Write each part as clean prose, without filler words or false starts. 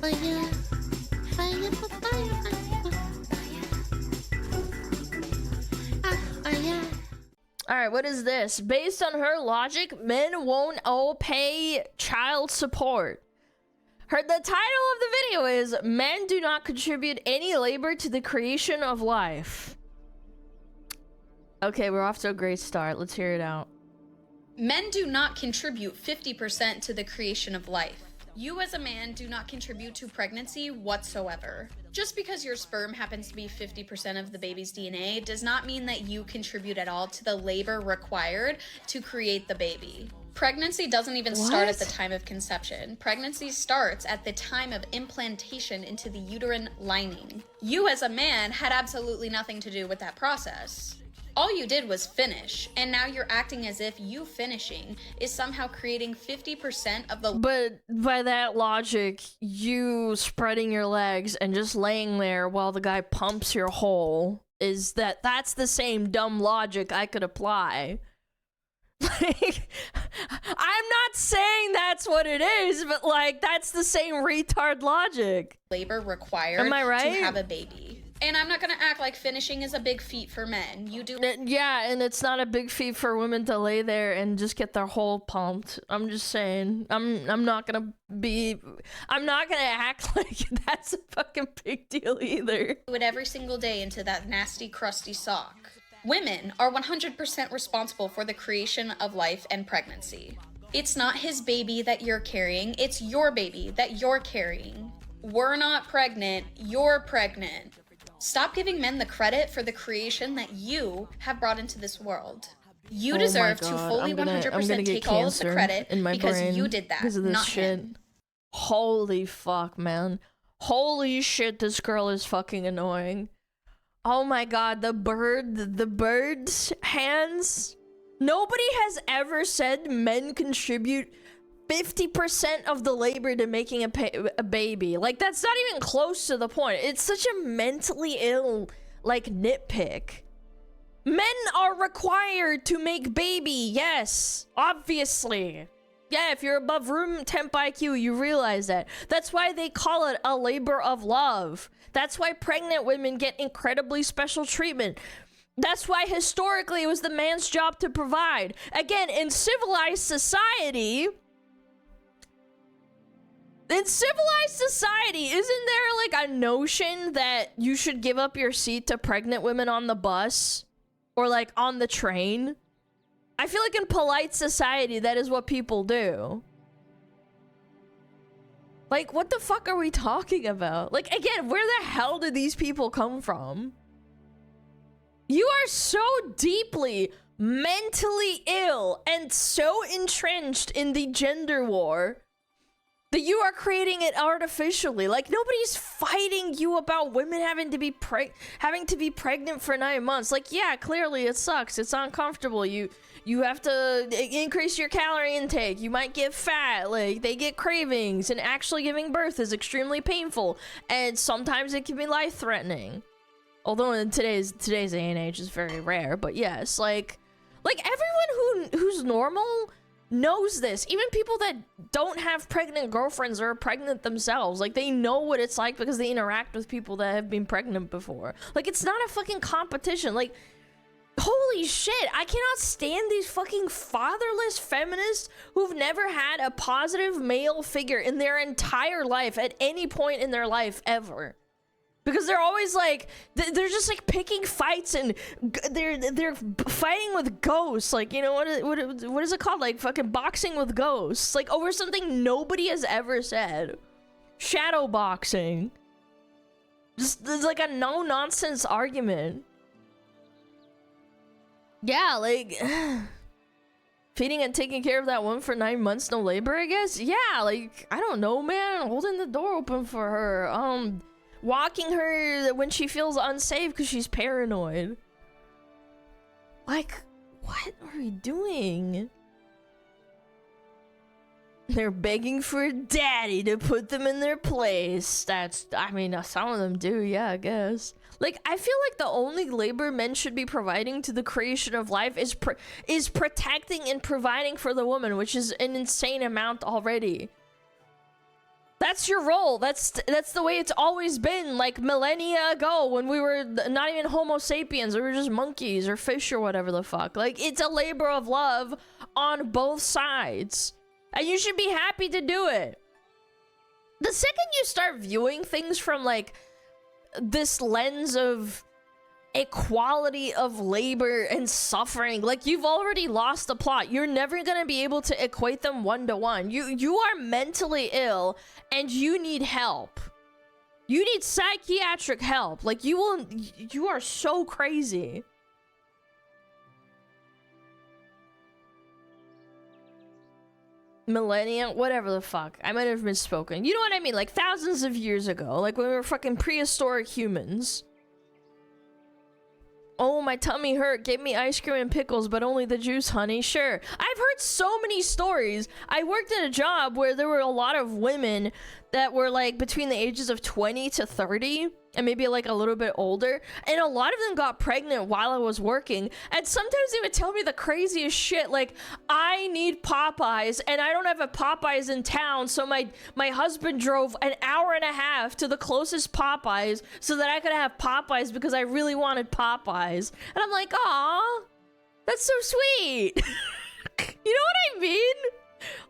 Fire, fire, fire, fire. Alright, what is this? Based on her logic, men won't all pay child support. The title of the video is Men Do Not Contribute Any Labor to the Creation of Life. Okay, we're off to a great start. Let's hear it out. Men do not contribute 50% to the creation of life. You as a man do not contribute to pregnancy whatsoever. Just because your sperm happens to be 50% of the baby's DNA does not mean that you contribute at all to the labor required to create the baby. Pregnancy doesn't even start at the time of conception. Pregnancy starts at the time of implantation into the uterine lining. You as a man had absolutely nothing to do with that process. All you did was finish, and now you're acting as if you finishing is somehow creating 50% of the— But by that logic, you spreading your legs and just laying there while the guy pumps your hole, that's the same dumb logic I could apply. Like, I'm not saying that's what it is, but like, that's the same retard logic. Labor required Am I right? to have a baby. And I'm not gonna act like finishing is a big feat for men. You do— Yeah, and it's not a big feat for women to lay there and just get their hole pumped. I'm just saying. I'm not gonna act like that's a fucking big deal either. Do it every single day into that nasty, crusty sock. Women are 100% responsible for the creation of life and pregnancy. It's not his baby that you're carrying, it's your baby that you're carrying. We're not pregnant, you're pregnant. Stop giving men the credit for the creation that you have brought into this world. You deserve to fully 100% take all of the credit because you did that, not him. Holy fuck, man. Holy shit, this girl is fucking annoying. Oh my god, the bird's hands. Nobody has ever said men contribute 50% of the labor to making a baby. Like, that's not even close to the point. It's such a mentally ill, like, nitpick. Men are required to make baby, yes, obviously. Yeah, if you're above room temp IQ, you realize that. That's why they call it a labor of love. That's why pregnant women get incredibly special treatment. That's why historically it was the man's job to provide. Again, in civilized society, isn't there like a notion that you should give up your seat to pregnant women on the bus or like on the train? I feel like in polite society, that is what people do. Like, what the fuck are we talking about? Like, again, where the hell did these people come from? You are so deeply mentally ill and so entrenched in the gender war that you are creating it artificially. Like, nobody's fighting you about women having to be pregnant for 9 months. Like, yeah, clearly it sucks. It's uncomfortable. You have to increase your calorie intake. You might get fat. Like, they get cravings, and actually giving birth is extremely painful, and sometimes it can be life-threatening. Although in today's day and age is very rare, but yes, like everyone who's normal knows this. Even people that don't have pregnant girlfriends or are pregnant themselves, like, they know what it's like because they interact with people that have been pregnant before. Like, it's not a fucking competition. Like, holy shit, I cannot stand these fucking fatherless feminists who've never had a positive male figure in their entire life at any point in their life ever. Because they're always like, they're just like picking fights, and they're fighting with ghosts. Like, you know, what is it called? Like fucking boxing with ghosts. Like over something nobody has ever said. Shadow boxing. Just, it's like a no-nonsense argument. Yeah, like, feeding and taking care of that one for 9 months, no labor, I guess? Yeah, like, I don't know, man. Holding the door open for her. Walking her when she feels unsafe because she's paranoid. Like, what are we doing? They're begging for daddy to put them in their place. I mean, some of them do, yeah, I guess. Like, I feel like the only labor men should be providing to the creation of life is protecting and providing for the woman, which is an insane amount already. That's your role. That's the way it's always been, like millennia ago when we were not even Homo sapiens, we were just monkeys or fish or whatever the fuck. Like, it's a labor of love on both sides. And you should be happy to do it. The second you start viewing things from, like, this lens of equality of labor and suffering, like, you've already lost the plot. You're never gonna be able to equate them one-to-one. You are mentally ill and you need help. You need psychiatric help. Like, you are so crazy. Millennia, whatever the fuck. I might have misspoken. You know what I mean? Like, thousands of years ago, like when we were fucking prehistoric humans. Oh, my tummy hurt. Give me ice cream and pickles, but only the juice, honey. Sure. I've heard so many stories. I worked at a job where there were a lot of women that were like between the ages of 20 to 30 and maybe like a little bit older. And a lot of them got pregnant while I was working. And sometimes they would tell me the craziest shit. Like, I need Popeyes and I don't have a Popeyes in town. So my husband drove an hour and a half to the closest Popeyes so that I could have Popeyes because I really wanted Popeyes. And I'm like, aw, that's so sweet. You know what I mean?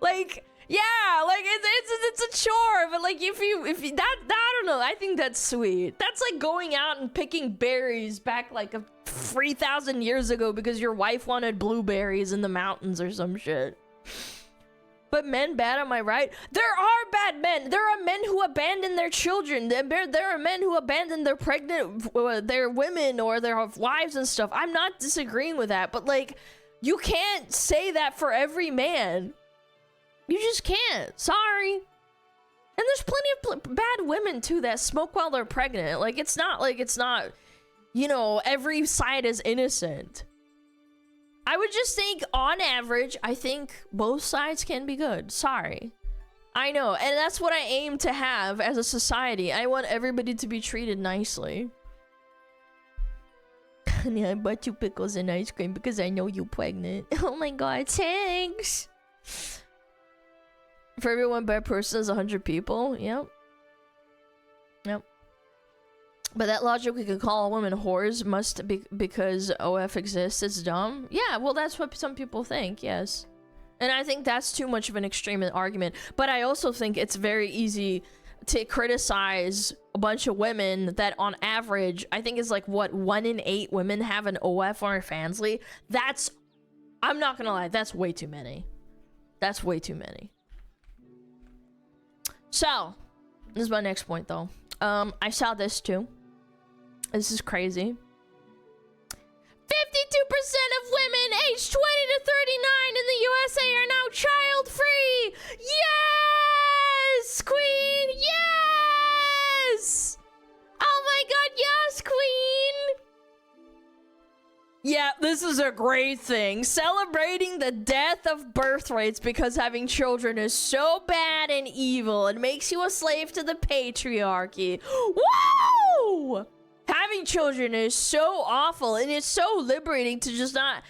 Like, yeah, like it's a chore, but like if you that I don't know, I think that's sweet. That's like going out and picking berries back like 3,000 years ago because your wife wanted blueberries in the mountains or some shit. But men bad, am I right? There are bad men. There are men who abandon their children. There are men who abandon their pregnant, their women or their wives and stuff. I'm not disagreeing with that, but like, you can't say that for every man. You just can't. Sorry. And there's plenty of bad women too that smoke while they're pregnant. Like, it's not, you know, every side is innocent. I would just think, on average, I think both sides can be good. Sorry. I know, and that's what I aim to have as a society. I want everybody to be treated nicely. Honey, I bought you pickles and ice cream because I know you're pregnant. Oh my god, thanks! For every one bad person is 100 people. Yep. Yep. But that logic we could call women whores must be because OF exists. It's dumb. Yeah, well, that's what some people think, yes. And I think that's too much of an extreme argument. But I also think it's very easy to criticize a bunch of women that on average, I think is like, what, 1 in 8 women have an OF or a Fansly? That's, I'm not gonna lie, that's way too many. That's way too many. So, this is my next point though. I saw this too. This is crazy. 52% of women aged 20 to 39 in the USA are now child-free. Yes, queen, yes! Oh my god, yes, queen! Yeah, this is a great thing. Celebrating the death of birth rates because having children is so bad and evil. It makes you a slave to the patriarchy. Woo! Having children is so awful, and it's so liberating to just not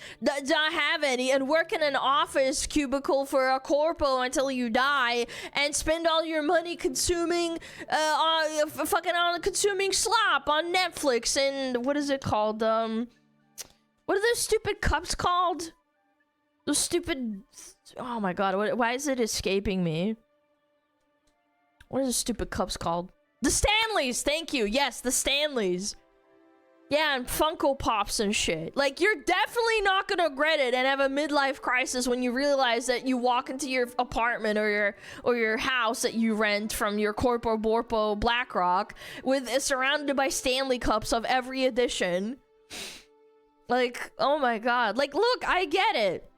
have any and work in an office cubicle for a corpo until you die and spend all your money consuming consuming slop on Netflix and what is it called? What are those stupid cups called? Those stupid... Oh my god, why is it escaping me? What are those stupid cups called? The Stanleys! Thank you! Yes, the Stanleys. Yeah, and Funko Pops and shit. Like, you're definitely not gonna regret it and have a midlife crisis when you realize that you walk into your apartment or your house that you rent from your Corpo Borpo BlackRock surrounded by Stanley cups of every edition. Like, oh my god. Like, look, I get it.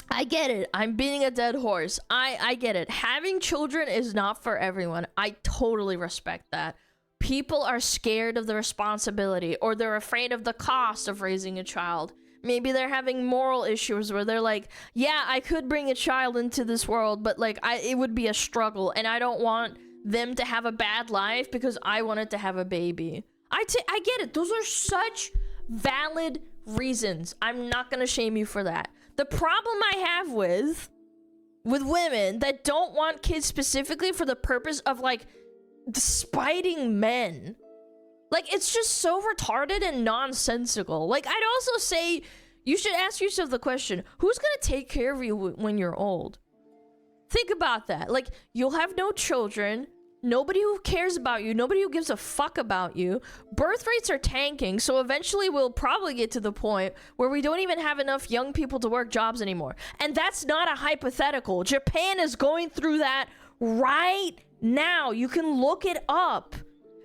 I get it. I'm beating a dead horse. I get it. Having children is not for everyone. I totally respect that. People are scared of the responsibility or they're afraid of the cost of raising a child. Maybe they're having moral issues where they're like, yeah, I could bring a child into this world, but like it would be a struggle and I don't want them to have a bad life because I wanted to have a baby. I get it. Those are such valid reasons. I'm not gonna shame you for that. The problem I have with with women that don't want kids specifically for the purpose of like spiting men. Like, it's just so retarded and nonsensical. Like, I'd also say you should ask yourself the question, who's gonna take care of you when you're old? Think about that. Like, you'll have no children, nobody who cares about you, nobody who gives a fuck about you. Birth rates are tanking, so eventually we'll probably get to the point where we don't even have enough young people to work jobs anymore. And that's not a hypothetical. Japan is going through that right now. You can look it up.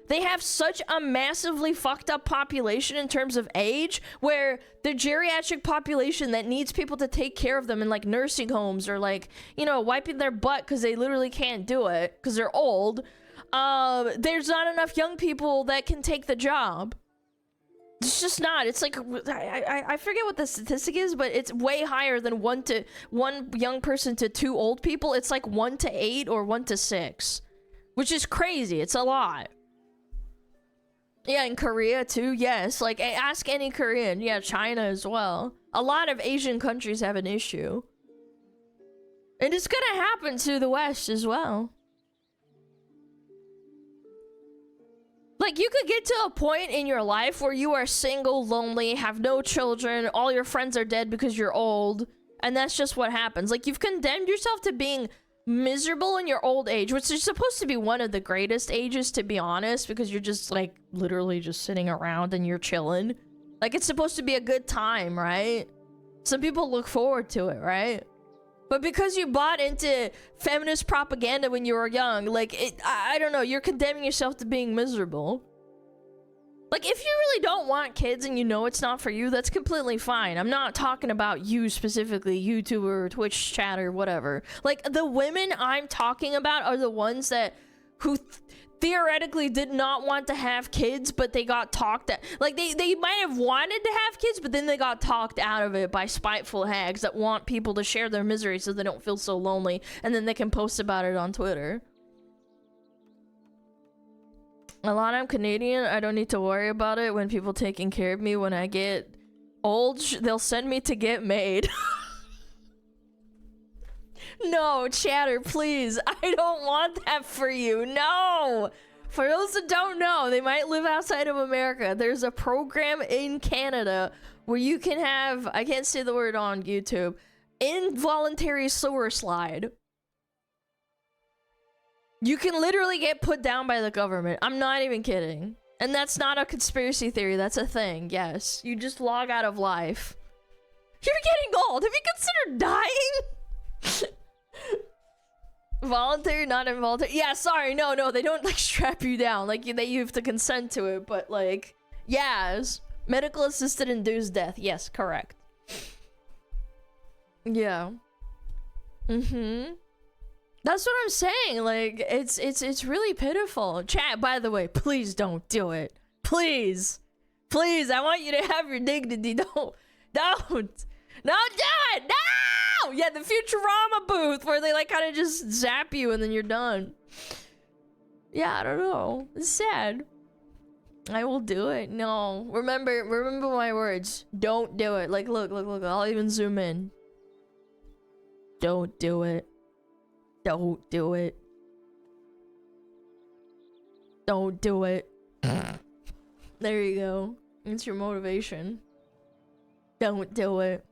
They have such a massively fucked up population in terms of age, where the geriatric population that needs people to take care of them in like nursing homes or like, you know, wiping their butt because they literally can't do it because they're old. There's not enough young people that can take the job. It's just not. It's like, I forget what the statistic is, but it's way higher than one young person to 2 old people. It's like 1 to 8 or 1 to 6, which is crazy. It's a lot. Yeah, in Korea too, yes. Like, ask any Korean. Yeah, China as well. A lot of Asian countries have an issue. And it's gonna happen to the West as well. Like, you could get to a point in your life where you are single, lonely, have no children, all your friends are dead because you're old, and that's just what happens. Like, you've condemned yourself to being miserable in your old age, which is supposed to be one of the greatest ages, to be honest, because you're just like literally just sitting around and you're chilling. Like, it's supposed to be a good time, right? Some people look forward to it, right? But because you bought into feminist propaganda when you were young, like, I don't know, you're condemning yourself to being miserable. Like, if you really don't want kids and you know it's not for you, that's completely fine. I'm not talking about you specifically, YouTuber, Twitch chatter, whatever. Like, the women I'm talking about are the ones who theoretically did not want to have kids, but they got talked at. Like, they might have wanted to have kids, but then they got talked out of it by spiteful hags that want people to share their misery so they don't feel so lonely, and then they can post about it on Twitter. Alana, I'm Canadian. I don't need to worry about it when people taking care of me. When I get old, they'll send me to get made. No, chatter, please. I don't want that for you. No. For those that don't know, they might live outside of America. There's a program in Canada where you can have, I can't say the word on YouTube, involuntary sewer slide. You can literally get put down by the government. I'm not even kidding. And that's not a conspiracy theory. That's a thing. Yes. You just log out of life. You're getting old. Have you considered dying? Voluntary, not involuntary. Yeah, sorry. No. They don't, like, strap you down. Like, you have to consent to it. But, like, yes. Medical assisted induced death. Yes, correct. Yeah. Mm-hmm. That's what I'm saying. Like, it's really pitiful. Chat, by the way, please don't do it. Please. Please, I want you to have your dignity. Don't do it. No! Yeah, the Futurama booth where they like kind of just zap you and then you're done. Yeah, I don't know. It's sad. I will do it. No. Remember my words. Don't do it. Like, look. I'll even zoom in. Don't do it. Don't do it. Don't do it. There you go. It's your motivation. Don't do it.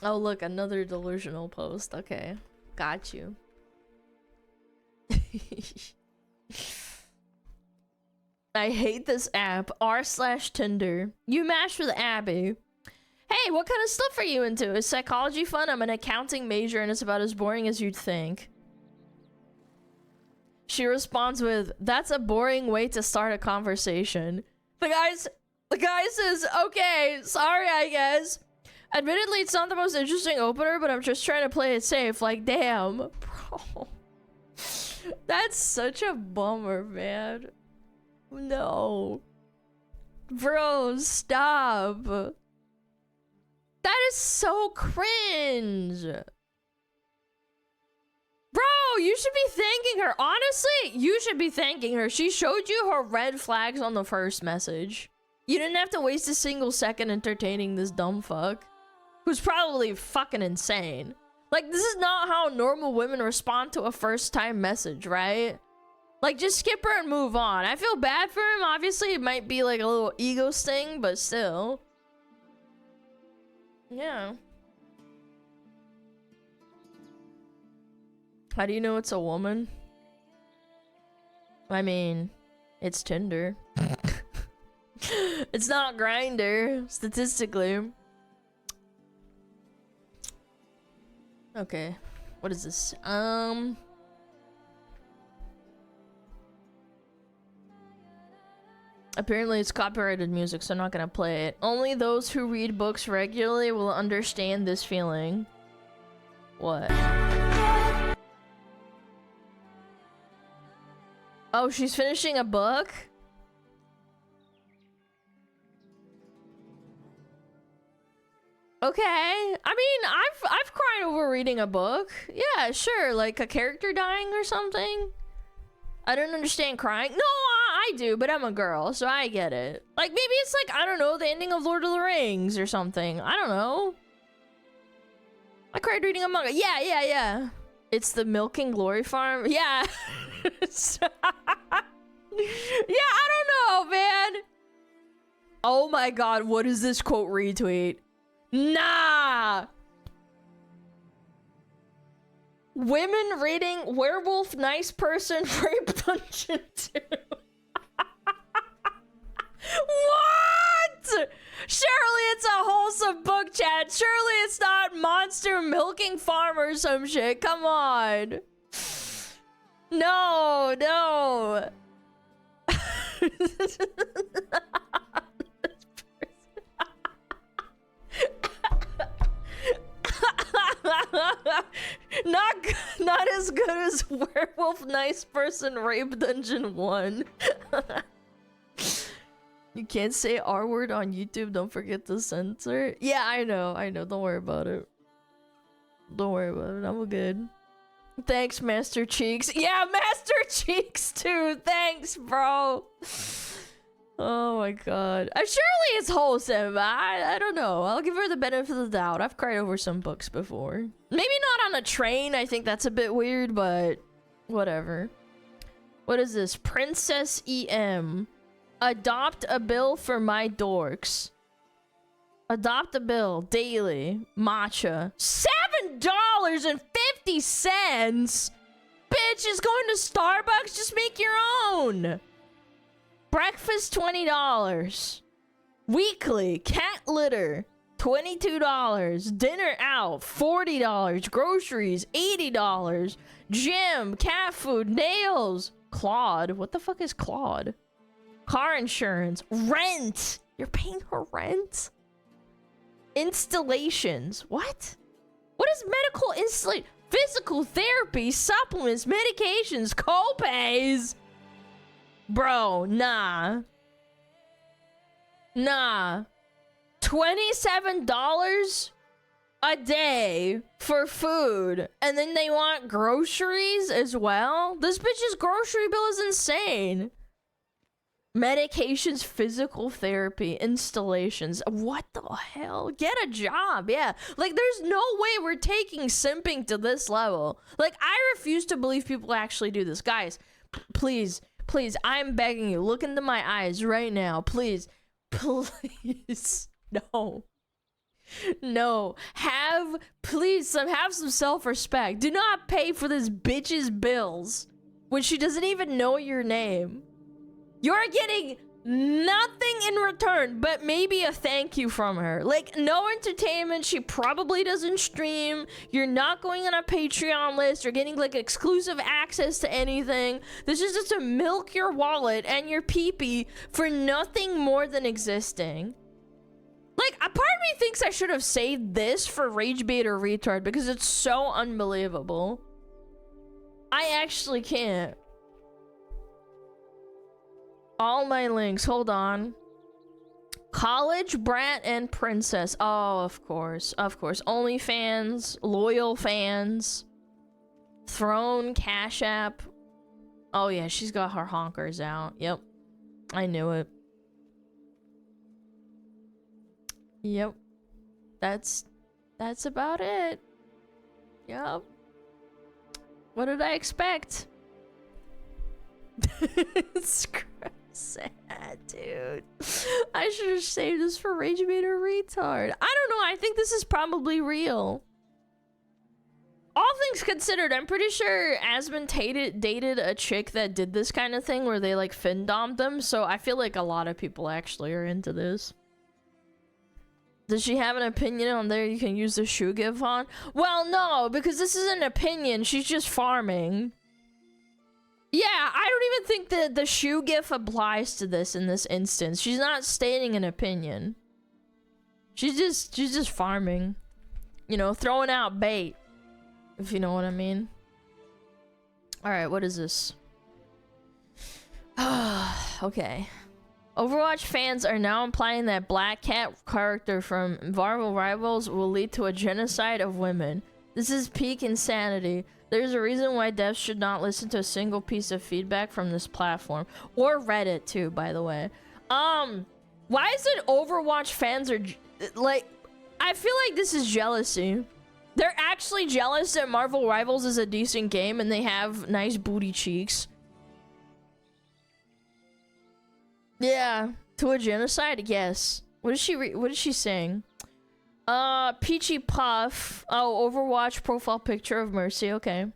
Oh, look, another delusional post. Okay. Got you. I hate this app. r/Tinder. You matched with Abby. Hey, what kind of stuff are you into? Is psychology fun? I'm an accounting major and it's about as boring as you'd think. She responds with, that's a boring way to start a conversation. The guy says, okay, sorry, I guess. Admittedly, it's not the most interesting opener, but I'm just trying to play it safe. Like, damn. Bro. That's such a bummer, man. No. Bro, stop. That is so cringe. Bro, you should be thanking her. Honestly, you should be thanking her. She showed you her red flags on the first message. You didn't have to waste a single second entertaining this dumb fuck, who's probably fucking insane. Like, this is not how normal women respond to a first-time message, right? Like, just skip her and move on. I feel bad for him. Obviously, it might be like a little ego sting, but still. Yeah. How do you know it's a woman? I mean, it's Tinder. It's not Grindr, statistically. Okay, what is this? Apparently it's copyrighted music, so I'm not gonna play it. Only those who read books regularly will understand this feeling. What? Oh, she's finishing a book? Okay. I mean, I've cried over reading a book. Yeah, sure, like a character dying or something. I don't understand crying. No, I do, but I'm a girl, so I get it. Like, maybe it's like, I don't know, the ending of Lord of the Rings or something. I don't know. I cried reading a manga. Yeah. It's the Milking Glory Farm. Yeah. Yeah, I don't know, man. Oh my god, what is this quote retweet? Nah! Women reading Werewolf Nice Person Rape Dungeon 2. What? Surely it's a wholesome book, chat. Surely it's not Monster Milking Farm or some shit. Come on. No. Not as good as Werewolf Nice Person Rape Dungeon 1. You can't say R word on YouTube, don't forget to censor. Yeah, I know, don't worry about it. I'm good. Thanks, Master Cheeks. Yeah, Master Cheeks too, thanks, bro. Oh my god. Surely it's wholesome. I don't know. I'll give her the benefit of the doubt. I've cried over some books before. Maybe not on a train. I think that's a bit weird, but whatever. What is this? Princess EM. Adopt a bill for my dorks. Adopt a bill daily. Matcha. $7.50. Bitch is going to Starbucks. Just make your own. Breakfast, $20. Weekly, cat litter, $22. Dinner out, $40. Groceries, $80. Gym, cat food, nails. Claude, what the fuck is Claude? Car insurance, rent. You're paying her rent? Installations, what? What is medical installation? Physical therapy, supplements, medications, co-pays. Bro, nah. $27 a day for food, and then they want groceries as well? This bitch's grocery bill is insane. Medications, physical therapy, installations. What the hell? Get a job, yeah. Like, there's no way we're taking simping to this level. Like, I refuse to believe people actually do this. Guys, please, I'm begging you, look into my eyes right now. Please. No. Have some self-respect. Do not pay for this bitch's bills when she doesn't even know your name. You're getting nothing in return but maybe a thank you from her. Like, no entertainment. She probably doesn't stream. You're not going on a Patreon list or getting like exclusive access to anything. This is just to milk your wallet and your pee-pee for nothing more than existing. Like, a part of me thinks I should have saved this for Rage Bait or Retard because it's so unbelievable. I actually can't. All my links, hold on. College, brat, and princess. Oh, of course. OnlyFans, loyal fans, Throne, Cash App. Oh yeah, she's got her honkers out. Yep, I knew it. Yep. That's about it. Yep. What did I expect? It's sad, dude. I should have saved this for Rage Bait or Retard. I don't know. I think this is probably real. All things considered, I'm pretty sure Asmund dated a chick that did this kind of thing where they like fin-domed them. So I feel like a lot of people actually are into this. Does she have an opinion on there you can use the shoe gif on? Well, no, because this is an opinion. She's just farming. Yeah, I don't even think that the shoe gif applies to this in this instance. She's not stating an opinion. She's just farming. You know, throwing out bait. If you know what I mean. Alright, what is this? Okay. Overwatch fans are now implying that Black Cat character from Marvel Rivals will lead to a genocide of women. This is peak insanity. There's a reason why devs should not listen to a single piece of feedback from this platform. Or Reddit too, by the way. Why is it Overwatch fans are like, I feel like this is jealousy. They're actually jealous that Marvel Rivals is a decent game and they have nice booty cheeks. Yeah, to a genocide? Yes. What is she saying? Peachy Puff. Oh, Overwatch profile picture of Mercy. Okay.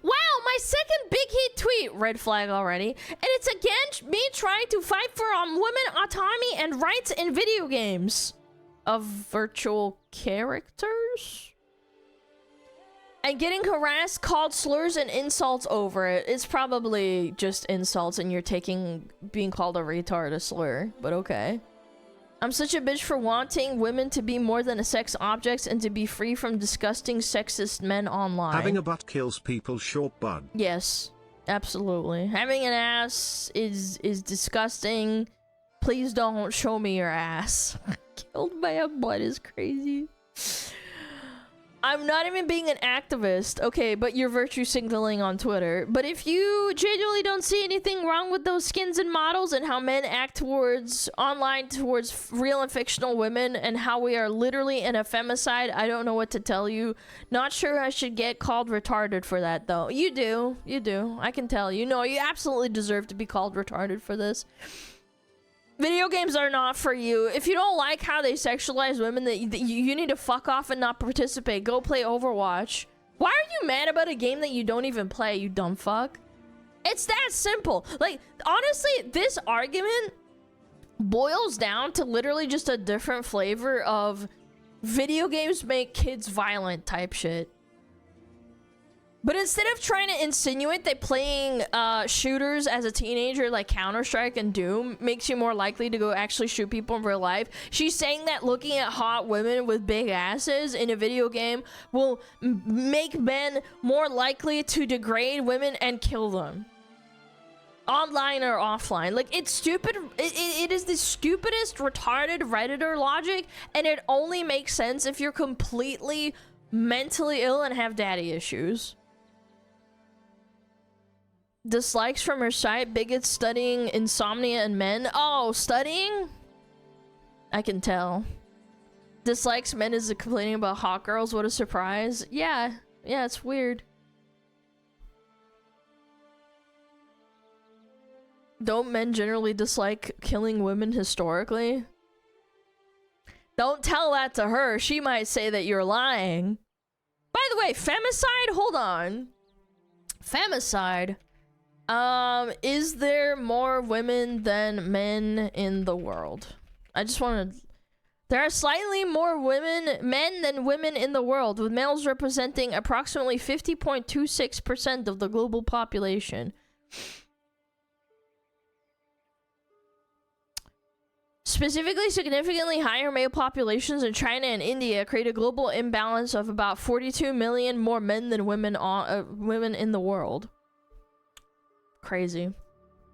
Wow, my second big hit tweet. Red flag already. And it's again me trying to fight for women autonomy and rights in video games. Of virtual characters? And getting harassed, called slurs and insults over it. It's probably just insults and you're taking being called a retard a slur, but okay. I'm such a bitch for wanting women to be more than a sex objects and to be free from disgusting sexist men online. Having a butt kills people, short bud. Yes, absolutely. Having an ass is disgusting. Please don't show me your ass. Killed by a butt is crazy. I'm not even being an activist, okay, but you're virtue signaling on Twitter. But if you genuinely don't see anything wrong with those skins and models and how men act towards real and fictional women and how we are literally in a femicide, I don't know what to tell you. Not sure I should get called retarded for that, though. You do. I can tell you. No, you absolutely deserve to be called retarded for this. Video games are not for you. If you don't like how they sexualize women, you need to fuck off and not participate. Go play Overwatch. Why are you mad about a game that you don't even play, you dumb fuck? It's that simple. Like, honestly, this argument boils down to literally just a different flavor of video games make kids violent type shit. But instead of trying to insinuate that playing shooters as a teenager like Counter-Strike and Doom makes you more likely to go actually shoot people in real life, she's saying that looking at hot women with big asses in a video game will make men more likely to degrade women and kill them. Online or offline. Like, it's stupid. It is the stupidest, retarded Redditor logic, and it only makes sense if you're completely mentally ill and have daddy issues. Dislikes from her site, bigots studying insomnia in men. Oh, studying? I can tell. Dislikes men is complaining about hot girls. What a surprise. Yeah, it's weird. Don't men generally dislike killing women historically? Don't tell that to her. She might say that you're lying. By the way, femicide? Hold on. Femicide. Is there more women than men in the world? I just want to... There are slightly more men than women in the world, with males representing approximately 50.26% of the global population. Specifically, significantly higher male populations in China and India create a global imbalance of about 42 million more men than women in the world. Crazy.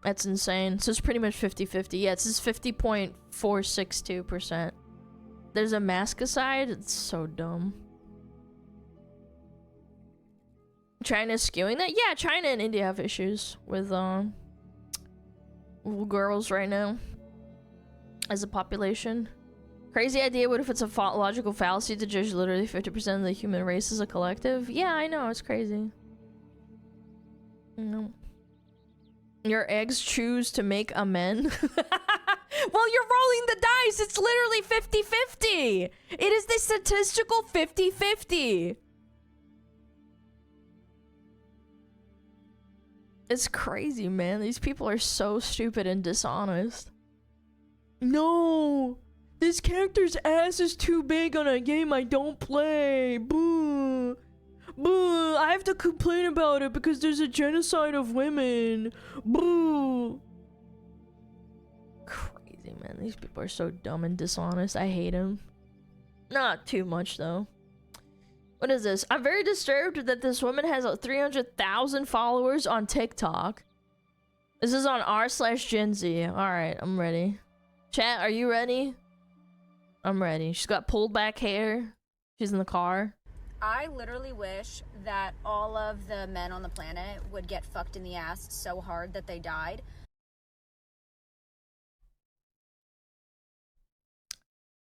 That's insane. So it's pretty much 50-50. Yeah, it's 50.462%. There's a maskicide? It's so dumb. China's skewing that? Yeah, China and India have issues with girls right now as a population. Crazy idea. What if it's a logical fallacy to judge literally 50% of the human race as a collective? Yeah, I know. It's crazy. No. Your eggs choose to make a men. Well, you're rolling the dice. It's literally 50-50. It is the statistical 50-50. It's crazy, man. These people are so stupid and dishonest. No. This character's ass is too big on a game I don't play. Boo. Boo. I have to complain about it because there's a genocide of women. Boo. Crazy, man. These people are so dumb and dishonest. I hate them. Not too much, though. What is this? I'm very disturbed that this woman has 300,000 followers on TikTok. This is on r/Gen Z. Alright, I'm ready. Chat, are you ready? I'm ready. She's got pulled back hair. She's in the car. I literally wish that all of the men on the planet would get fucked in the ass so hard that they died.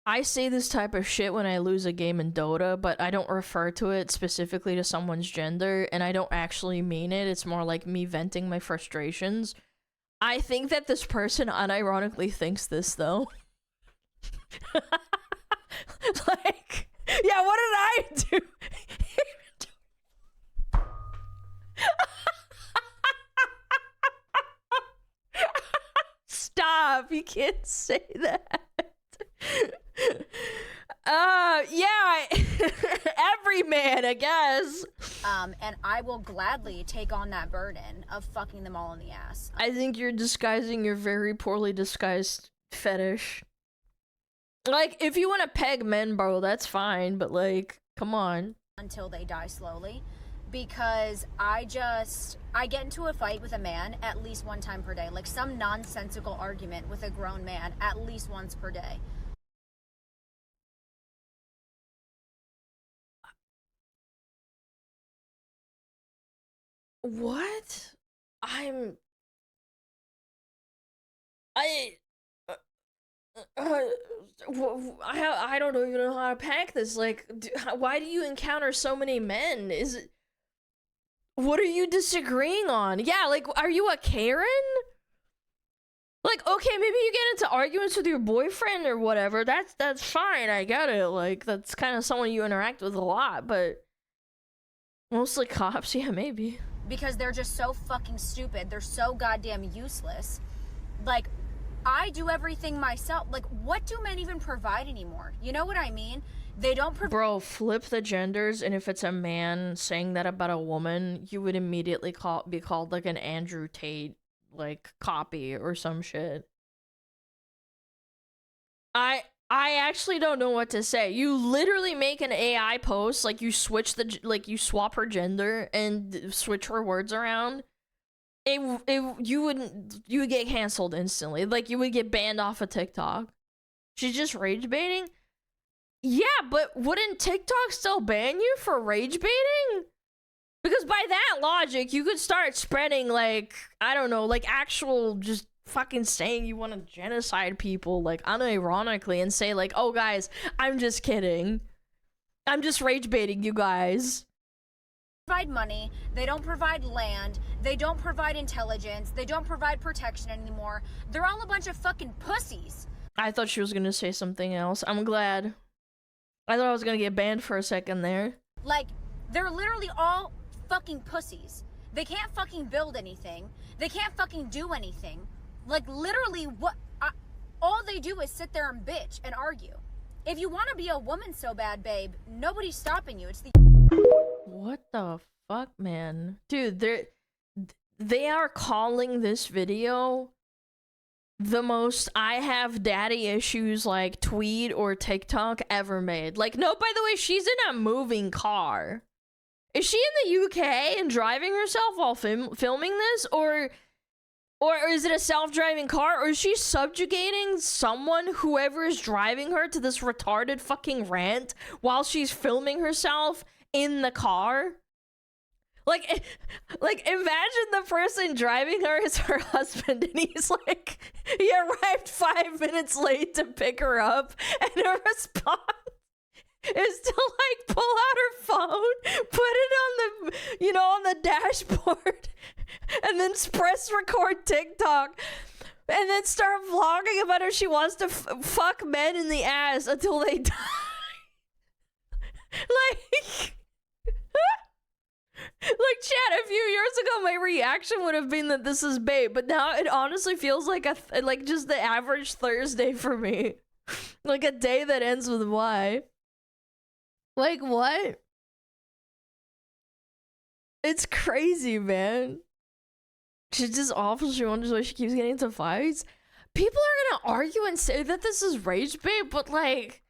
I say this type of shit when I lose a game in Dota, but I don't refer to it specifically to someone's gender, and I don't actually mean it. It's more like me venting my frustrations. I think that this person unironically thinks this, though. Like, yeah, what did I do? Stop, you can't say that. Yeah, every man, I guess. And I will gladly take on that burden of fucking them all in the ass. I think you're disguising your very poorly disguised fetish. Like, if you want to peg men, bro, that's fine, but like, come on. Until they die slowly. Because I get into a fight with a man at least one time per day. Like some nonsensical argument with a grown man at least once per day. What? I don't even know how to pack this. Like, why do you encounter so many men? What are you disagreeing on? Yeah, like, are you a Karen? Like, okay, maybe you get into arguments with your boyfriend or whatever. That's fine. I get it. Like, that's kind of someone you interact with a lot, but mostly cops, yeah, maybe. Because they're just so fucking stupid. They're so goddamn useless. Like, I do everything myself. Like, what do men even provide anymore? You know what I mean? They don't provide. Bro, flip the genders, and if it's a man saying that about a woman, you would immediately be called like an Andrew Tate, like, copy or some shit. I actually don't know what to say. You literally make an AI post, like, you swap her gender and switch her words around. You would get canceled instantly. Like, you would get banned off of TikTok. She's just rage baiting? Yeah, but wouldn't TikTok still ban you for rage baiting? Because by that logic, you could start spreading, like, I don't know, like, actual just fucking saying you want to genocide people, like, unironically, and say, like, oh, guys, I'm just kidding. I'm just rage baiting you guys. Provide money, they don't provide land, they don't provide intelligence, they don't provide protection anymore. They're all a bunch of fucking pussies. I thought she was gonna say something else. I'm glad. I thought I was gonna get banned for a second there. Like, they're literally all fucking pussies. They can't fucking build anything. They can't fucking do anything. Like, literally, all they do is sit there and bitch and argue. If you want to be a woman so bad, babe, nobody's stopping you. It's the... What the fuck, man? Dude, they are calling this video the most I have daddy issues, like, tweet or TikTok ever made. Like, no, by the way, she's in a moving car. Is she in the UK and driving herself while filming this? Or is it a self-driving car? Or is she subjugating someone, whoever is driving her, to this retarded fucking rant while she's filming herself in the car? Like imagine the person driving her is her husband, and he's like, he arrived 5 minutes late to pick her up, and her response is to like pull out her phone, put it on the, you know, on the dashboard, and then press record TikTok, and then start vlogging about how she wants to fuck men in the ass until they die. Like, like, chat, a few years ago, my reaction would have been that this is bait, but now it honestly feels like like just the average Thursday for me. Like a day that ends with Y. Like, what? It's crazy, man. She's just awful. She wonders why she keeps getting into fights. People are gonna argue and say that this is rage bait, but like,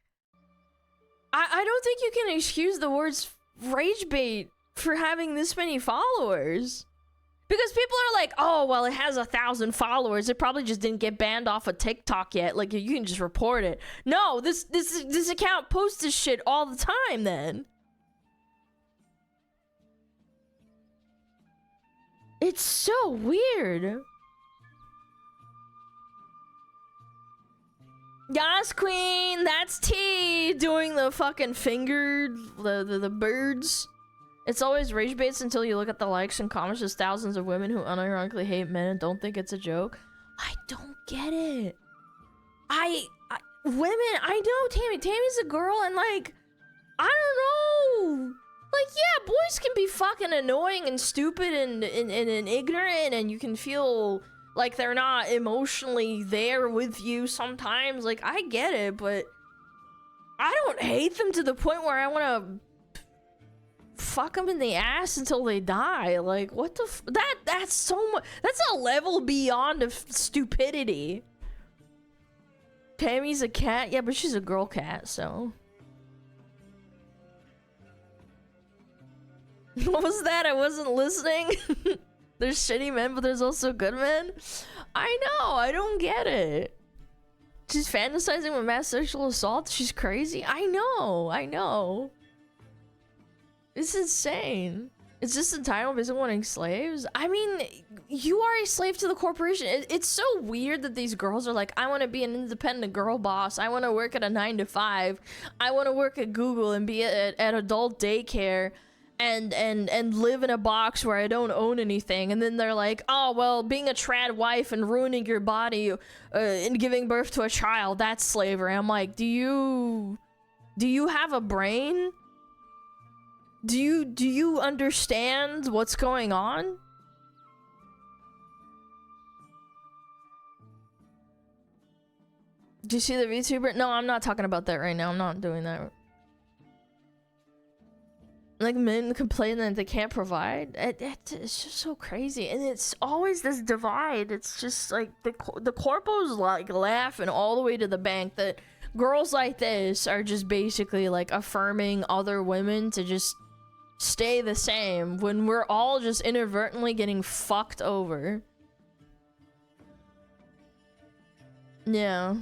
I don't think you can excuse the words rage bait for having this many followers. Because people are like, oh, well, it has 1,000 followers. It probably just didn't get banned off of TikTok yet. Like, you can just report it. No, this account posts this shit all the time then. It's so weird. Yas Queen, that's T doing the fucking finger, the birds. It's always rage baits until you look at the likes and comments. There's thousands of women who unironically hate men and don't think it's a joke. I don't get it. Women, I know Tammy's a girl, and like, I don't know. Like, yeah, boys can be fucking annoying and stupid and ignorant, and you can feel like they're not emotionally there with you sometimes. Like, I get it, but I don't hate them to the point where I want to fuck them in the ass until they die. Like, what the that's so much. That's a level beyond of stupidity. Tammy's a cat? Yeah, but she's a girl cat, so. What was that? I wasn't listening. There's shitty men, but there's also good men. I know, I don't get it. She's fantasizing with mass sexual assault. She's crazy. I know. It's insane. It's just entitled basically wanting slaves. I mean, you are a slave to the corporation. It's so weird that these girls are like, I want to be an independent girl boss. I want to work at a 9-to-5. I want to work at Google and be at adult daycare and live in a box where I don't own anything. And then they're like, oh, well, being a trad wife and ruining your body and giving birth to a child, that's slavery. I'm like, do you have a brain? Do you understand what's going on? Do you see the VTuber? No, I'm not talking about that right now. I'm not doing that. Like, men complain that they can't provide. It's just so crazy, and it's always this divide. It's just like the corpos like laughing all the way to the bank that girls like this are just basically like affirming other women to just stay the same when we're all just inadvertently getting fucked over. Yeah.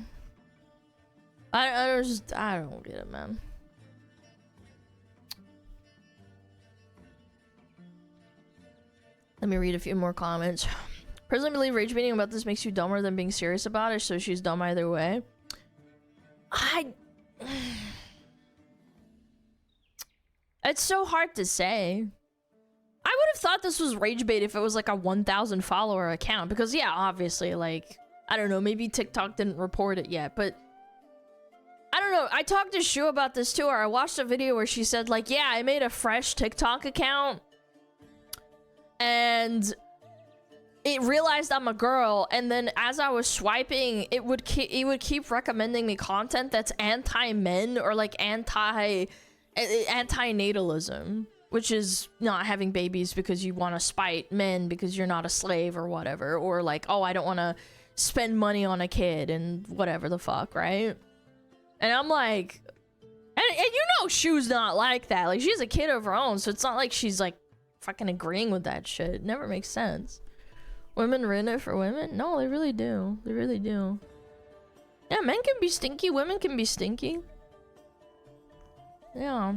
I don't get it, man. Let me read a few more comments. Personally believe rage baiting about this makes you dumber than being serious about it, so she's dumb either way. It's so hard to say. I would have thought this was rage bait if it was like a 1,000 follower account, because yeah, obviously, like, I don't know, maybe TikTok didn't report it yet, but I don't know. I talked to Shu about this too, or I watched a video where she said like, yeah, I made a fresh TikTok account and it realized I'm a girl, and then as I was swiping, it would keep recommending me content that's anti-men or like anti-natalism, which is not having babies because you want to spite men because you're not a slave or whatever, or like, oh, I don't want to spend money on a kid and whatever the fuck, right? And I'm like, and you know Shu's not like that. Like, she's a kid of her own, so it's not like she's like fucking agreeing with that shit. It never makes sense. Women ruin it for women? No, they really do. They really do. Yeah, men can be stinky, women can be stinky. Yeah.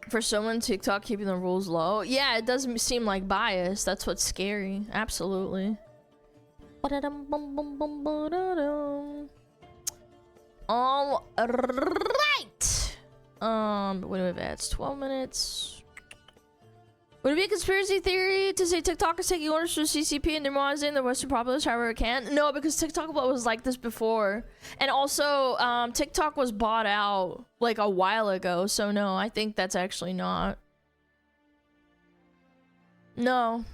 For someone TikTok keeping the rules low, yeah, it doesn't seem like bias. That's what's scary. Absolutely. All right. What do we have? It's 12 minutes. Would it be a conspiracy theory to say TikTok is taking orders from CCP and demonizing the Western populace however it can? No, because TikTok was like this before. And also, TikTok was bought out like a while ago. So no, I think that's actually not. No.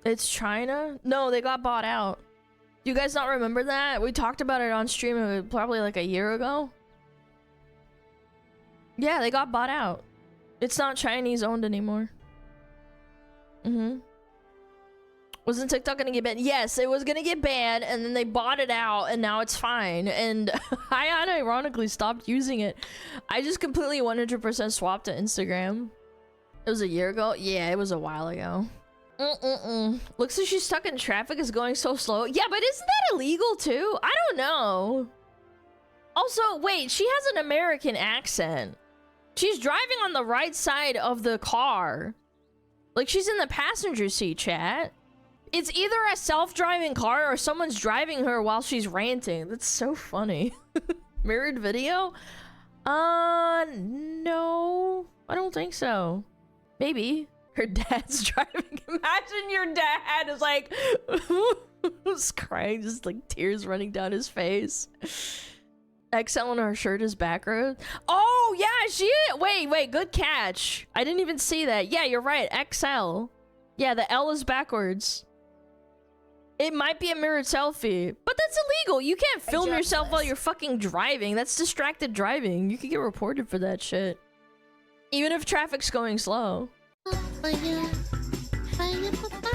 It's China? No, they got bought out. You guys not remember that? We talked about it on stream probably like a year ago. Yeah, they got bought out. It's not Chinese owned anymore. Wasn't TikTok gonna get banned? Yes, it was gonna get banned, and then they bought it out, and now it's fine. And I unironically stopped using it. I just completely 100% swapped to Instagram. It was a year ago? Yeah, it was a while ago. Looks like she's stuck in traffic, is going so slow. Yeah, but isn't that illegal too? I don't know. Also, wait, she has an American accent. She's driving on the right side of the car. Like, she's in the passenger seat, chat. It's either a self-driving car or someone's driving her while she's ranting. That's so funny. Mirrored video? No. I don't think so. Maybe. Her dad's driving. Imagine your dad is like... was crying, just like tears running down his face. XL on her shirt is backwards. Oh, yeah, she is. Wait, good catch. I didn't even see that. Yeah, you're right. XL. Yeah, the L is backwards. It might be a mirrored selfie, but that's illegal. You can't film yourself while you're fucking driving. That's distracted driving. You could get reported for that shit. Even if traffic's going slow. Fire, fire, fire.